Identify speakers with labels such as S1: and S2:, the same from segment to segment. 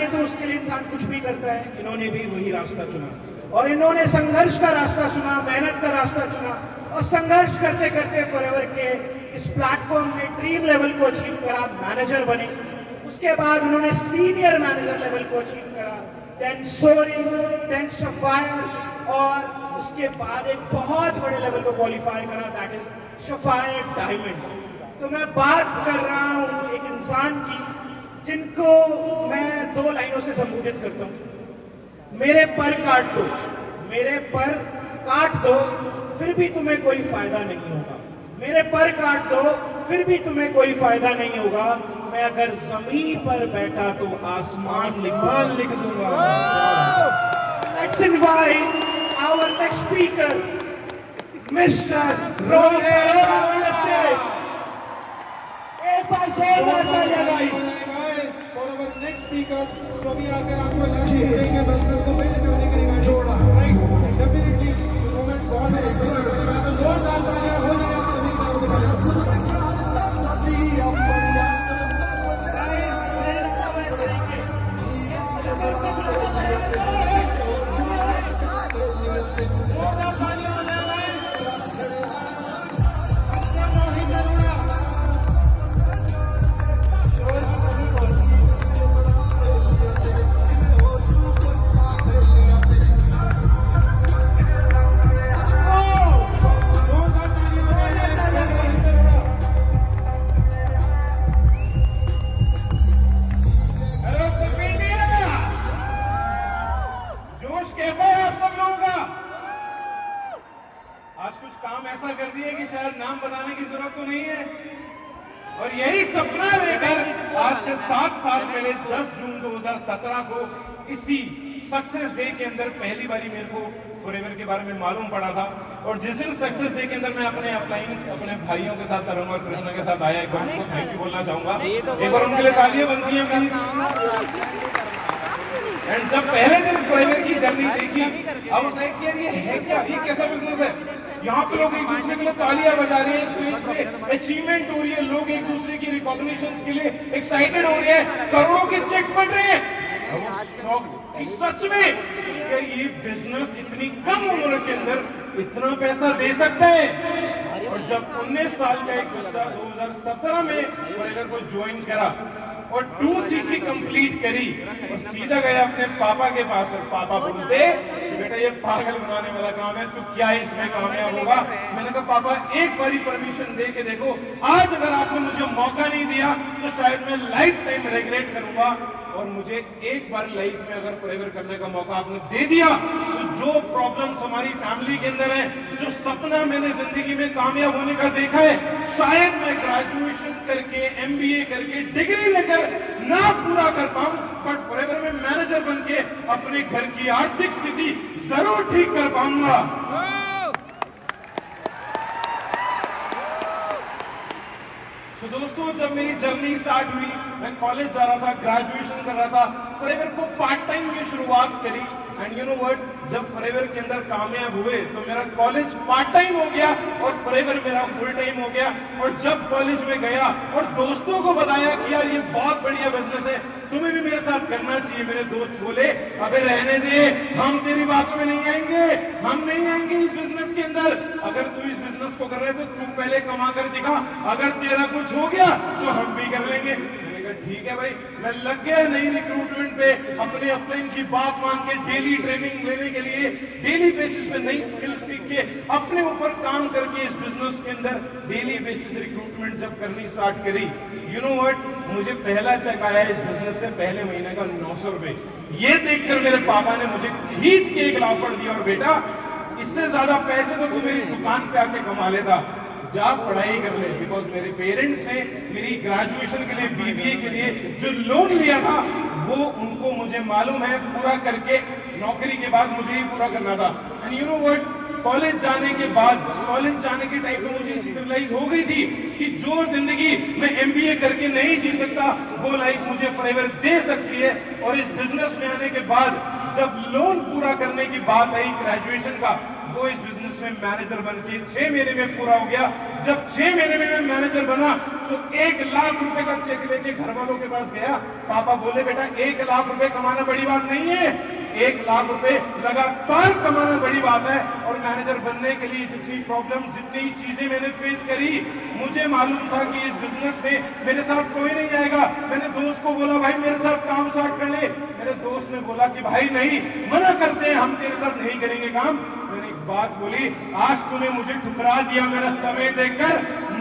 S1: चाहिए तो उसके लिए इंसान कुछ भी करता है। इन्होंने भी वही रास्ता चुना और इन्होंने संघर्ष का रास्ता चुना, मेहनत का रास्ता चुना और संघर्ष करते करते फॉरएवर के इस प्लेटफॉर्म में ड्रीम लेवल को अचीव करा, मैनेजर बने। उसके बाद उन्होंने सीनियर मैनेजर लेवल को अचीव करा, देन सोरिंग, देन सफायर और उसके बाद एक बहुत बड़े लेवल को क्वालिफाई करा, दैट इज सफायर डायमंड। तो मैं बात कर रहा हूं एक इंसान की जिनको मैं 2 लाइनों से संबोधित करता हूं। मेरे पर काट दो, मेरे पर काट दो, फिर भी तुम्हें कोई फायदा नहीं होगा। मेरे पर काट दो, फिर भी तुम्हें कोई फायदा नहीं होगा। मैं अगर जमीन पर बैठा तो आसमान लिख दूंगा। Let's invite our next speaker, Mr. Rohit Stage. एक बार जोरदार तालियां guys
S2: for our next speaker. तो अभी आकर आपको लंच देंगे बिजनेस को बिल्ड करने के लिए जोड़ा, राइट? डेफिनेटली मोमेंट बहुत है, तो जोरदार तालियां हो जाए आप सभी की तरफ से।
S3: और यही सपना लेकर आज से 7 साल पहले 10 जून 2017 को इसी सक्सेस डे के अंदर पहली बारी मेरे को फॉरएवर के बारे में मालूम पड़ा था। और जिस दिन सक्सेस डे के अंदर मैं अपने अपलाइंस अपने भाइयों के साथ, तरुण और कृष्णा के साथ आया, एक बार उनको थैंक यू बोलना चाहूंगा। एक बार उनके लिए तालियां बनती हैं प्लीज। एंड जब पहले दिन फॉरएवर की जर्नी देखी, अब उसने किया ये है क्या, ये कैसा बिजनेस है? यहाँ पे लोग एक दूसरे के लिए तालियां बजा रहे हैं, स्टेज पे अचीवमेंट हो रही है, लोग एक दूसरे की रिकॉग्निशन के लिए एक्साइटेड हो रहे हैं, करोड़ों के चेक्स बन रहे हैं। कि सच में क्या ये बिजनेस इतनी कम उम्र के अंदर इतना पैसा दे सकता है? और जब 19 साल का एक बच्चा 2017 में फॉरएवर को ज्वाइन करा और 2cc कंप्लीट करी और सीधा गया अपने पापा के पास और पापा बोलते बेटा ये पागल बनाने वाला काम है, तू क्या इसमें कामयाब होगा? मैंने कहा पापा एक बारी परमिशन दे के देखो, आज अगर आपने मुझे मौका नहीं दिया तो शायद मैं लाइफ टाइम रिग्रेट करूंगा। और मुझे एक बार लाइफ में अगर फॉरएवर करने का मौका आपने दे दिया तो जो प्रॉब्लम्स हमारी फैमिली के अंदर है, जो सपना मैंने जिंदगी में कामयाब होने का देखा है, शायद मैं ग्रेजुएशन करके MBA करके डिग्री लेकर ना पूरा कर पाऊं, बट फॉरएवर में मैनेजर बन के अपने घर की आर्थिक स्थिति जरूर ठीक कर पाऊंगा। तो दोस्तों जब मेरी जर्नी स्टार्ट हुई, मैं कॉलेज जा रहा था, ग्रेजुएशन कर रहा था, फॉरएवर को पार्ट टाइम में शुरुआत करी। एंड यू नो व्हाट, जब फॉरएवर के अंदर कामयाब हुए तो मेरा कॉलेज पार्ट टाइम हो गया और फॉरएवर मेरा फुल टाइम हो गया। और जब कॉलेज में गया और दोस्तों को बताया कि यार ये बहुत बढ़िया बिजनेस है, तुम्हें भी मेरे साथ करना चाहिए, मेरे दोस्त बोले अबे रहने दे, हम तेरी बातों में नहीं आएंगे, हम नहीं आएंगे इस बिजनेस के अंदर। अगर तू इस बिजनेस को कर रहे तो तू पहले कमा कर दिखा, अगर तेरा कुछ हो गया तो हम भी कर लेंगे। ठीक है भाई, मैं लग गया नई रिक्रूटमेंट पे, अपने अपलाइन की बात मान के डेली ट्रेनिंग लेने के लिए, डेली बेसिस पे नई स्किल सीख के अपने ऊपर काम करके इस बिजनेस के अंदर डेली बेसिस रिक्रूटमेंट जब करनी स्टार्ट करी, यू नो व्हाट, मुझे पहला चेक आया इस बिजनेस से पहले महीने का 900 रुपए। ये देखकर मेरे पापा ने मुझे खींच के एक ऑफर दिया और बेटा इससे ज्यादा पैसे तो तू मेरी दुकान पे आके कमा लेता, जा पढ़ाई कर ले। बिकॉज मेरे पेरेंट्स ने मेरी ग्रेजुएशन के लिए BBA के लिए जो लोन लिया था वो उनको मुझे मालूम है पूरा करके नौकरी के बाद मुझे ही पूरा करना था। And you know what, college जाने के बाद, कॉलेज जाने के टाइम पे मुझे रियलाइज हो गई थी कि जो जिंदगी मैं MBA करके नहीं जी सकता वो लाइफ मुझे फॉरएवर दे सकती है। और इस बिजनेस में आने के बाद जब लोन पूरा करने की बात आई ग्रेजुएशन का, वो इस बिजनेस में मैनेजर बन के 6 महीने में पूरा हो गया। जब 6 महीने में मैं मैनेजर बना तो 1 लाख रुपए का चेक लेके घर वालों के पास गया। पापा बोले बेटा 1 लाख रुपए कमाना बड़ी बात नहीं है, 1 लाख रुपए लगातार कमाना बड़ी बात है। और मैनेजर बनने के लिए जितनी प्रॉब्लम, जितनी चीजें मैंने फेस करी, मुझे मालूम था कि इस बिजनेस में मेरे साथ कोई नहीं आएगा। मैंने दोस्त को बोला भाई मेरे साथ काम स्टार्ट कर ले। मेरे दोस्त ने बोला कि भाई नहीं, मना करते हैं, हम तेरे साथ नहीं करेंगे काम। मैंने एक बात बोली, आज तूने मुझे ठुकरा दिया मेरा समय देकर,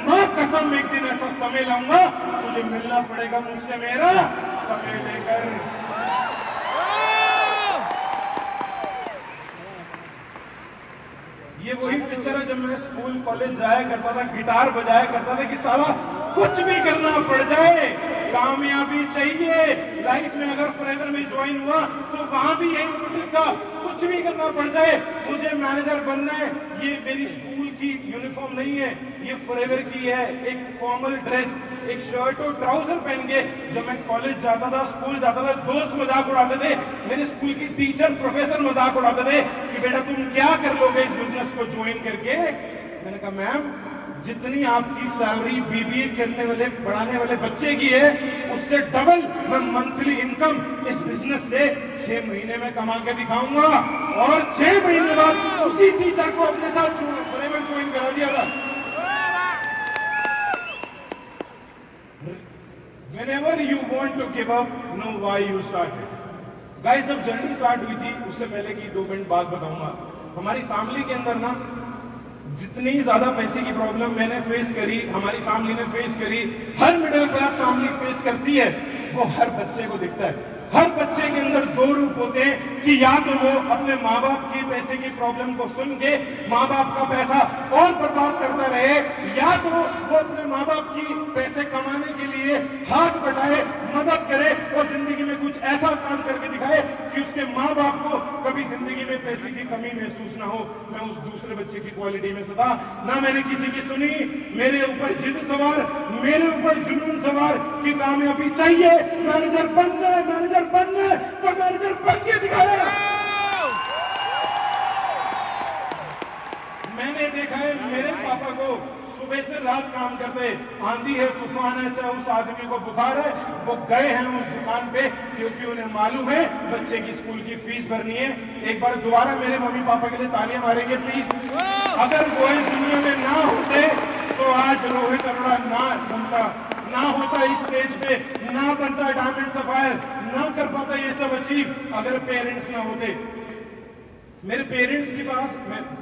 S3: मां कसम एक दिन ऐसा समय लाऊंगा तुझे मिलना पड़ेगा मुझसे मेरा समय लेकर। ये वही पिक्चर है जब मैं स्कूल कॉलेज जाया करता था, गिटार बजाया करता था कि साला कुछ भी करना पड़ जाए, कामयाबी चाहिए लाइफ में। अगर फॉरएवर में ज्वाइन हुआ तो वहां भी यही मोटिव था, कुछ भी करना पड़ जाए, मुझे मैनेजर बनना है। ये मेरी स्कूल की यूनिफॉर्म नहीं है, ये फॉरएवर की है, एक फॉर्मल ड्रेस, एक शर्ट और ट्राउजर पहन के जब मैं कॉलेज जाता था, स्कूल जाता था, दोस्त मजाक उड़ाते थे, मेरे स्कूल की टीचर, प्रोफेसर मजाक उड़ाते थे कि बेटा तुम क्या कर लोगे इस बिजनेस को ज्वाइन करके। मैंने कहा मैम जितनी आपकी सैलरी बीबीए करने वाले, पढ़ाने वाले बच्चे की है, उससे डबल मैं मंथली इनकम इस बिजनेस से 6 महीने में कमा के दिखाऊंगा। और 6 महीने बाद उसी टीचर को अपने साथ फॉरएवर ज्वाइन करा दिया था। Whenever you want to give up, know why you started. Guys, जब जर्नी स्टार्ट हुई थी, उससे पहले की 2 मिनट बात बताऊंगा। हमारी फैमिली के अंदर ना जितनी ज्यादा पैसे की प्रॉब्लम मैंने फेस करी, हमारी फैमिली ने फेस करी, हर मिडिल क्लास फैमिली फेस करती है, वो हर बच्चे को दिखता है। हर बच्चे के अंदर 2 रूप होते हैं कि या तो वो अपने माँ बाप की पैसे की प्रॉब्लम को सुन के माँ बाप का पैसा और बर्बाद करता रहे, या तो वो अपने माँ बाप की पैसे कमाने के लिए हाथ बटाए, मदद करे और जिंदगी में कुछ ऐसा काम करके दिखाए कि उसके माँ बाप को कभी जिंदगी में पैसे की कमी महसूस ना हो। मैं उस दूसरे बच्चे की क्वालिटी में सदा ना मैंने किसी की सुनी, मेरे ऊपर जिद सवार, मेरे ऊपर जुनून सवार कि कामयाबी चाहिए, मैनेजर बन जाए, मैनेजर बनना है तो मैनेजर बन के दिखाया। मैंने देखा है मेरे पापा को सुबह से रात काम करते, आंधी है, तूफान है, चाहे उस आदमी को बुखार है, वो गए हैं उस दुकान पे क्योंकि उन्हें मालूम है बच्चे की स्कूल की फीस भरनी है। एक बार दोबारा मेरे मम्मी पापा के लिए तालियां मारेंगे प्लीज। अगर वो इस दुनिया में ना होते तो आज रोहित अरोड़ा ना बनता, ना होता इस स्टेज पे, ना बनता डायमंड सफायर, ना कर पाता ये सब अचीव अगर पेरेंट्स ना होते। मेरे पेरेंट्स के पास,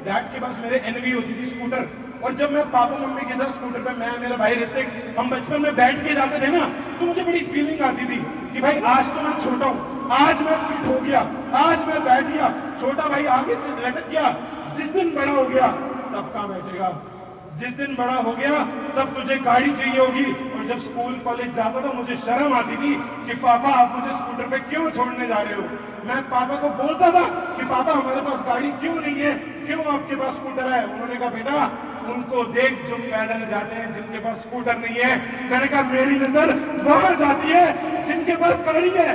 S3: डैड के पास मेरे एनवी होती थी स्कूटर, और जब मैं पापा मम्मी के साथ स्कूटर पे, मैं मेरा भाई ऋतिक, हम बचपन में बैठ के जाते थे ना, तो मुझे बड़ी फीलिंग आती थी कि भाई आज तो मैं छोटा हूँ, आज मैं फिट हो गया, आज मैं बैठ गया, छोटा भाई आगे से लटक गया, जिस दिन बड़ा हो गया तब कहाँ बैठेगा, जिस दिन बड़ा हो गया तब तुझे गाड़ी चाहिए होगी। और जब स्कूल कॉलेज जाता था मुझे शर्म आती थी कि पापा आप मुझे स्कूटर पे क्यों छोड़ने जा रहे हो। मैं पापा को बोलता था कि पापा हमारे पास गाड़ी क्यों नहीं है, क्यों आपके पास स्कूटर है। उन्होंने कहा बेटा उनको देख जो पैदल जाते हैं, जिनके पास स्कूटर नहीं है। मैंने कहा मेरी नजर वहां जाती है जिनके पास गाड़ी है,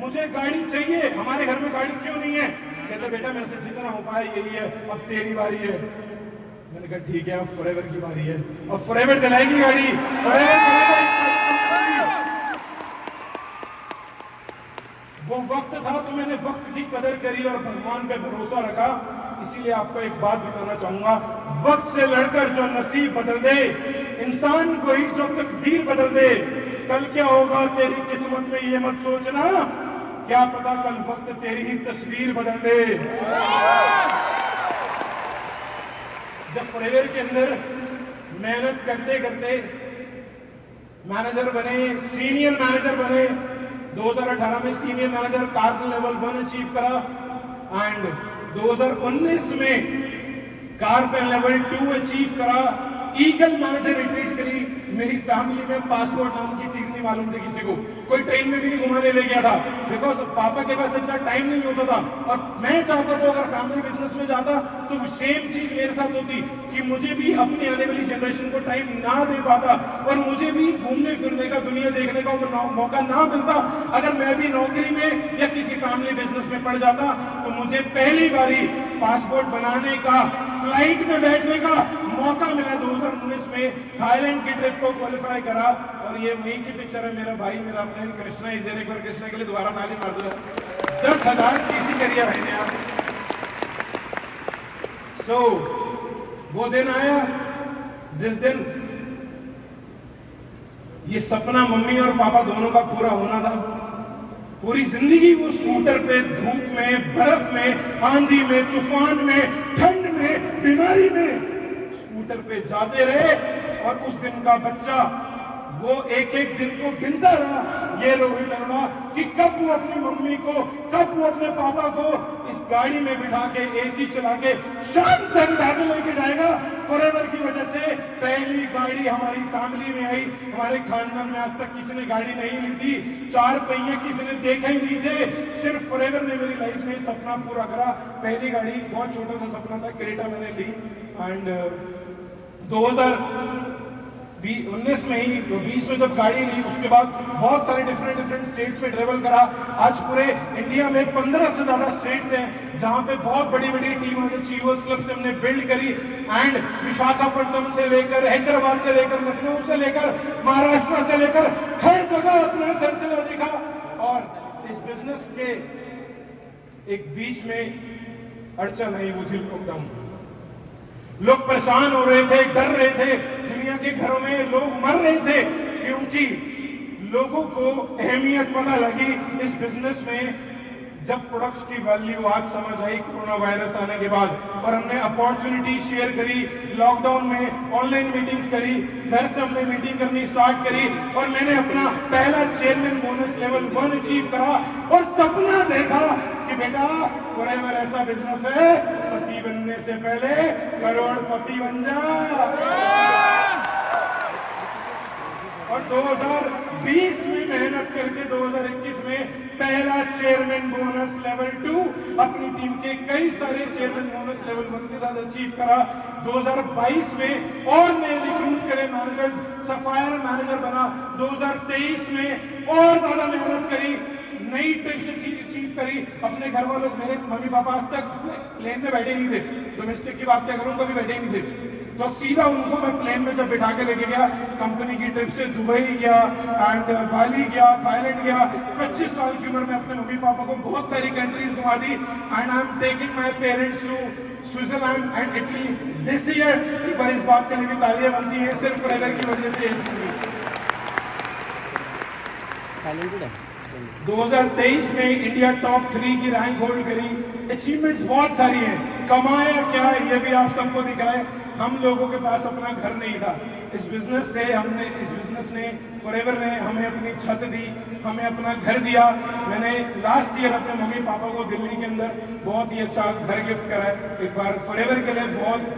S3: मुझे गाड़ी चाहिए, हमारे घर में गाड़ी क्यों नहीं है। कहते बेटा मेरे से जितना हो पाए यही है, अब तेरी बारी है। मैंने कहा ठीक है अब फॉरएवर की बारी है, अब फॉरएवर दिलाएगी गाड़ी, वो वक्त था तो मैंने वक्त की कदर करी और भगवान पे भरोसा रखा। इसीलिए आपको एक बात बताना चाहूंगा, वक्त से लड़कर जो नसीब बदल दे, इंसान को ही जो तकदीर बदल दे। कल क्या होगा तेरी किस्मत में ये मत सोचना, क्या पता कल वक्त तेरी ही तस्वीर बदल दे। जब फॉरएवर के अंदर मेहनत करते करते मैनेजर बने, सीनियर मैनेजर बने, 2018 में senior manager carbon level 1 achieve करा, एंड 2019 में कार्बन लेवल 2 अचीव करा, ईगल मैनेजर रिट्रीट करी। मेरी फैमिली में पासपोर्ट नाम की चीज नहीं मालूम थी किसी को, कोई ट्रेन में भी नहीं घुमाने ले गया था, बिकॉज पापा के पास इतना टाइम नहीं होता था। और मैं चाहता था अगर फैमिली बिजनेस में जाता तो सेम चीज मेरे साथ होती कि मुझे भी अपनी आने वाली जनरेशन को टाइम ना दे पाता और मुझे भी घूमने फिरने का, दुनिया देखने का मौका ना मिलता अगर मैं भी नौकरी में या किसी फैमिली फैमिली बिजनेस में पड़ जाता तो मुझे पहली बारी पासपोर्ट बनाने का, फ्लाइट में बैठने का मौका मिला 2019 में। थाईलैंड की ट्रिप को क्वालिफाई करा और ये वही की पिक्चर है। मेरा भाई, मेरा फ्रेंड कृष्णा इज एक बार कृष्णा के लिए दोबारा ताली मार दो। 10,000 चीजें करिए भाई ने आप। वो दिन आया जिस दिन ये सपना मम्मी और पापा दोनों का पूरा होना था। पूरी जिंदगी वो स्कूटर पे धूप में, बर्फ में, आंधी में, तूफान में, ठंड में, बीमारी में स्कूटर पे जाते रहे और उस दिन का बच्चा वो एक एक दिन को गिनता रहा, ये रोहित अरोड़ा, कि कब वो अपनी मम्मी को, कब वो अपने पापा को इस गाड़ी में बिठा के, एसी चला के शान से अंदाजा लेके जाएगा। फॉरएवर की वजह से पहली गाड़ी हमारी फैमिली में आई। हमारे खानदान में आज तक किसी ने गाड़ी नहीं ली थी, 4 पहिए किसी ने देखे ही नहीं थे। सिर्फ फॉरएवर ने मेरी लाइफ में सपना पूरा करा। पहली गाड़ी बहुत छोटा सा सपना था, क्रेटा मैंने ली एंड 2019 में ही 20 में जब गाड़ी ली, उसके बाद बहुत सारे डिफरेंट स्टेट्स में ट्रेवल करा। आज पूरे इंडिया में 15 से ज्यादा स्टेट्स हैं जहां पे बहुत बड़ी बड़ी टीम चीवर्स क्लब से हमने बिल्ड करी एंड विशाखापट्टनम से लेकर, हैदराबाद से लेकर, लखनऊ से लेकर, महाराष्ट्र से लेकर हर जगह अपना सिलसिला देखा। और इस बिजनेस के एक बीच में अड़चन आई, वो थी लॉकडाउन। लोग परेशान हो रहे थे, डर रहे थे, दुनिया के घरों में लोग मर रहे थे क्योंकि लोगों को अहमियत पता लगी इस बिजनेस में। जब प्रोडक्ट्स की वैल्यू आज समझ आई कोरोना वायरस आने के बाद, और हमने अपॉर्चुनिटी शेयर करी, लॉकडाउन में ऑनलाइन मीटिंग्स करी, घर से हमने मीटिंग करनी स्टार्ट करी और मैंने अपना पहला चेयरमैन बोनस लेवल 1 अचीव करा और सपना देखा कि बेटा फॉरएवर ऐसा बिजनेस है, पति बनने से पहले करोड़पति बन जा। और 2020 में मेहनत करके 2021 में पहला चेयरमैन बोनस लेवल 2 अपनी टीम के कई सारे चेयरमैन बोनस लेवल 1 के साथ अचीव करा। 2022 में और नए रिक्रूट करे मैनेजर्स, सफायर मैनेजर बना। 2023 में और ज्यादा मेहनत करी, नई ट्रिप्स अचीव करी। अपने घर वालों, मेरे मम्मी पापा आज तक प्लेन में बैठे नहीं थे, डोमेस्टिक की बात क्या करूं, कभी बैठे नहीं थे। तो सीधा उनको मैं प्लेन में जब बिठा के लेके गया, कंपनी की ट्रिप से दुबई गया एंड बाली गया, थाईलैंड गया। 25 साल की उम्र में अपने मम्मी पापा को बहुत सारी कंट्रीज घुमा दी and I am taking my parents to Switzerland and Italy this year. एक बार इस बात के लिए भी तालियां बनती हैं, सिर्फ फॉरएवर की वजह से। 2023 में इंडिया टॉप 3 की रैंक होल्ड करी। अचीवमेंट्स बहुत सारी हैं। कमाया क्या है ये भी आप सबको दिख रहा है। हम लोगों के पास अपना घर नहीं था। इस बिजनेस ने फॉरएवर ने हमें अपनी छत दी, हमें अपना घर दिया। मैंने लास्ट ईयर अपने मम्मी पापा को दिल्ली के अंदर बहुत ही अच्छा घर गिफ्ट करा है। एक बार फॉरएवर के लिए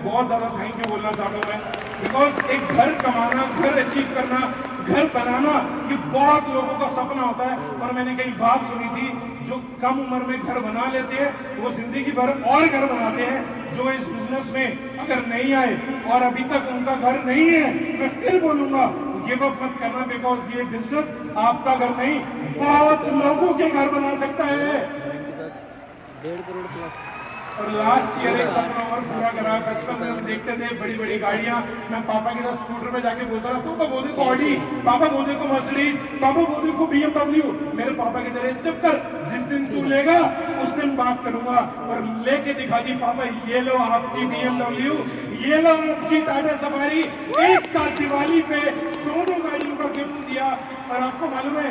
S3: बहुत ज्यादा थैंक यू बोलना चाहता हूँ मैं, बिकॉज एक घर कमाना, घर अचीव करना, घर बनाना, ये बहुत लोगों का सपना होता है। और मैंने कहीं बात सुनी थी, जो कम उम्र में घर बना लेते हैं वो जिंदगी भर और घर बनाते हैं। जो इस बिजनेस में अगर नहीं आए और अभी तक उनका घर नहीं है, मैं फिर बोलूंगा गिव अप मत करना, बिकॉज ये बिजनेस आपका घर नहीं, बहुत लोगों के घर बना सकता है।
S2: 1.5 करोड़ प्लस।
S3: और लास्ट ईयर एक सपना और पूरा करा। बचपन में हम देखते थे बड़ी बड़ी गाड़ियां, मैं पापा के साथ स्कूटर में जाके बोलता रहा, पापा वो देखो ऑडी, पापा वो देखो मर्सिडीज, पापा वो देखो BMW। मेरे पापा की तरह चुप कर, जिस दिन तू लेगा उस दिन बात करूंगा। और लेके दिखा दी, पापा ये लो आपकी BMW, ये लो आपकी टाटा सफारी। एक साथ दिवाली पे दोनों गाड़ियों का गिफ्ट दिया। और आपको मालूम है,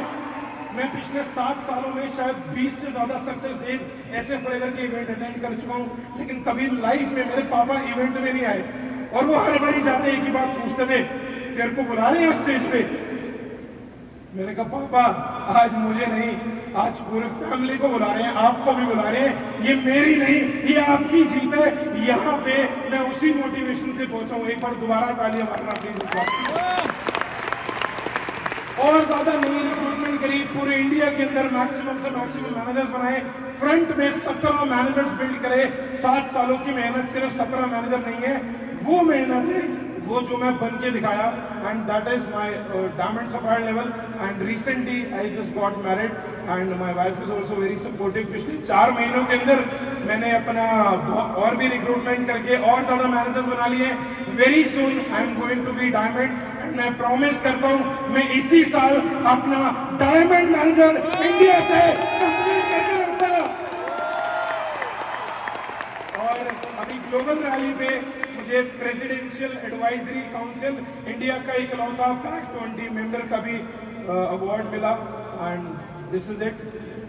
S3: मैं पिछले 7 सालों में शायद 20 से ज्यादा सक्सेस डेज ऐसे फॉरएवर के इवेंट अटेंड कर चुका हूं, लेकिन कभी लाइफ में मेरे पापा इवेंट में नहीं आए। और वो हर बारी जाते एक ही बात पूछते थे, तेरे को बुला रहे हैं स्टेज पे? मैंने कहा पापा आज मुझे नहीं, आज पूरे फैमिली को बुला रहे हैं, आपको भी बुला रहे हैं। ये मेरी नहीं, ये आपकी जीत है। यहाँ पे मैं उसी मोटिवेशन से पहुंचा हूं। एक बार दोबारा तालियां मारना प्लीज। और ज्यादा नई रिक्रूटमेंट करी, पूरे इंडिया के अंदर मैक्सिमम से मैक्सिमम मैनेजर्स बनाए। फ्रंट में 17 मैनेजर्स बिल्ड करे। 7 सालों की मेहनत, सिर्फ 17 मैनेजर नहीं है, वो मेहनत है, वो जो मैं बन के दिखाया, and that is my diamond sapphire level. And recently I just got married and my wife is also very supportive. पिछले 4 महीनों के अंदर मैंने अपना और भी रिक्रूटमेंट करके और ज्यादा मैनेजर्स बना लिए। Very soon I am going to be diamond, and मैं प्रॉमिस करता हूं मैं इसी साल अपना डायमंड मैनेजर इंडिया से कंप्लीट करके रहूंगा। और अभी ग्लोबल रैली पे मुझे प्रेसिडेंशियल एडवाइजरी काउंसिल इंडिया का इकलौता पैक 20 मेंबर का भी अवार्ड मिला, एंड दिस इज इट।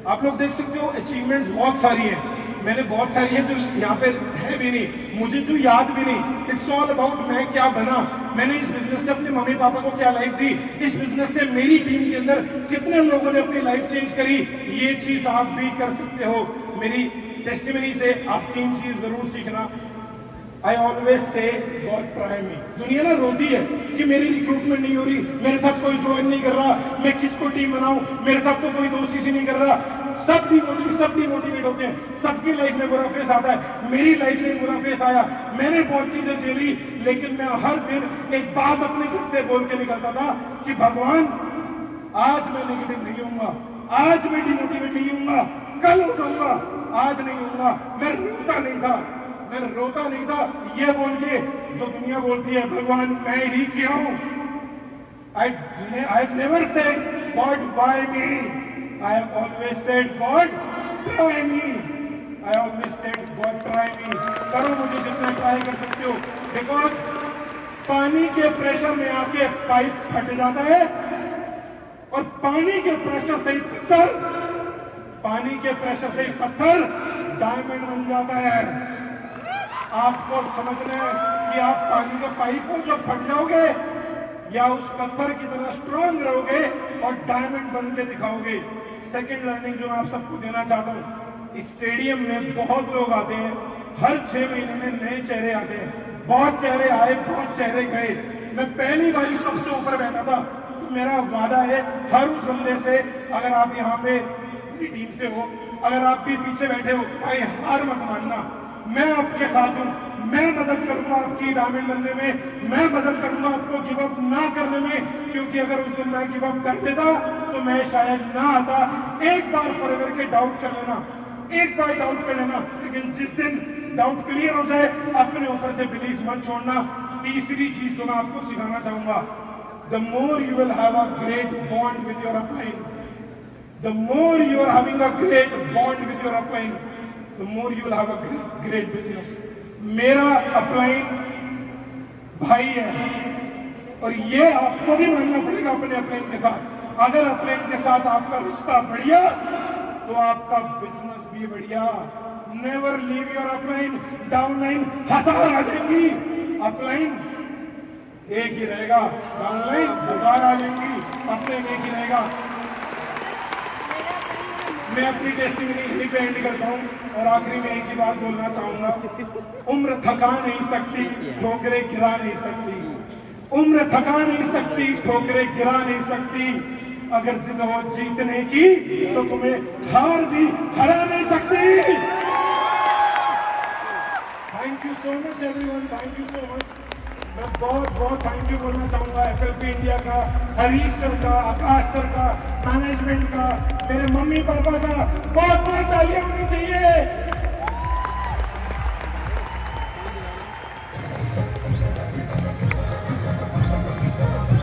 S3: आप लोग देख सकते हो अचीवमेंट्स बहुत सारी हैं, मैंने बहुत सारी है जो यहाँ पे है भी नहीं, मुझे जो याद भी नहीं। इट्स ऑल अबाउट मैं क्या बना, मैंने इस बिजनेस से अपने मम्मी पापा को क्या लाइफ दी, इस बिजनेस से मेरी टीम के अंदर कितने लोगों ने अपनी लाइफ चेंज करी। ये चीज आप भी कर सकते हो। मेरी टेस्टिमनी से आप 3 चीज जरूर सीखना। I always say God try me. दुनिया ना रोती है कि मेरी रिक्रूटमेंट नहीं हो रही, मेरे साथ कोई ज्वाइन नहीं कर रहा, मैं किसको टीम बनाऊं, मेरे साथ तो कोई दोस्ती से नहीं कर रहा। सब डिमोटिवेट होते हैं, सबकी लाइफ में बुरा फेस आता है। मेरी लाइफ में बुरा फेस आया, मैंने बहुत चीजें झेली, लेकिन मैं हर दिन एक बात अपने घर से बोल के निकलता था कि भगवान आज मैं नेगेटिव नहीं होऊंगा, आज मैं डिमोटिवेट नहीं होऊंगा, कल हो जाऊंगा, आज नहीं होऊंगा। मैं रोता नहीं था ये बोल के जो दुनिया बोलती है भगवान मैं ही क्यों। I never said God why me, I have always said God try me, I always said God try me। करो मुझे जितना ट्राई कर सकते हो, बिकॉज पानी के प्रेशर में आके पाइप फट जाता है, और पानी के प्रेशर से ही पत्थर डायमंड बन जाता है। आपको समझना है कि आप पानी के पाइप हो जो फट जाओगे, या उस पत्थर की तरह स्ट्रॉन्ग रहोगे और डायमंड बन के दिखाओगे। सेकंड लर्निंग जो मैं आप सबको देना चाहता हूँ, इस स्टेडियम में बहुत लोग आते हैं, हर 6 महीने में नए चेहरे आते हैं। बहुत चेहरे आए, बहुत चेहरे गए। मैं पहली बार सबसे ऊपर बैठा था, तो मेरा वादा है हर उस बंदे से, अगर आप यहाँ पे मेरी टीम से हो, अगर आप भी पीछे बैठे हो, भाई हार मत मानना, मैं आपके साथ हूं, मैं मदद करूंगा आपकी डायमंड बनने में, मैं मदद करूंगा आपको गिव अप ना करने में, क्योंकि अगर उस दिन मैं गिव अप कर देता तो मैं शायद ना आता। एक बार फॉरएवर के डाउट कर लेना, एक बार डाउट कर लेना, लेकिन जिस दिन डाउट क्लियर हो जाए अपने ऊपर से बिलीफ मत छोड़ना। तीसरी चीज जो मैं आपको सिखाना चाहूंगा, the more you will have a great bond with your upline, the more you are having a great bond with your upline, the more you will have a great business। मेरा अपलाइन भाई है, और ये आपको भी मानना पड़ेगा अपने अपलाइन के साथ। अगर अपलाइन के साथ आपका रिश्ता बढ़िया तो आपका बिजनेस भी बढ़िया। Never leave your upline, downline 1000 आ जाएंगी, अपलाइन एक ही रहेगा, डाउनलाइन 1000 आ जाएंगी, अपलाइन एक ही रहेगा। मैं अपनी टेस्टिमनी यहीं पे एंड करता हूँ, और आखिरी में एक ही बात बोलना चाहूंगा, उम्र थका नहीं सकती, ठोकरें गिरा नहीं सकती। उम्र थका नहीं सकती, ठोकरें गिरा नहीं सकती। अगर जिद हो जीतने की तो तुम्हें हार भी हरा नहीं सकती। Thank you so much everyone, thank you so much. मैं बहुत थैंक यू बोलना चाहूंगा FLP इंडिया का, हरीश सर का, आकाश सर का, मैनेजमेंट का, मेरे मम्मी पापा का। बहुत तालियां होनी चाहिए।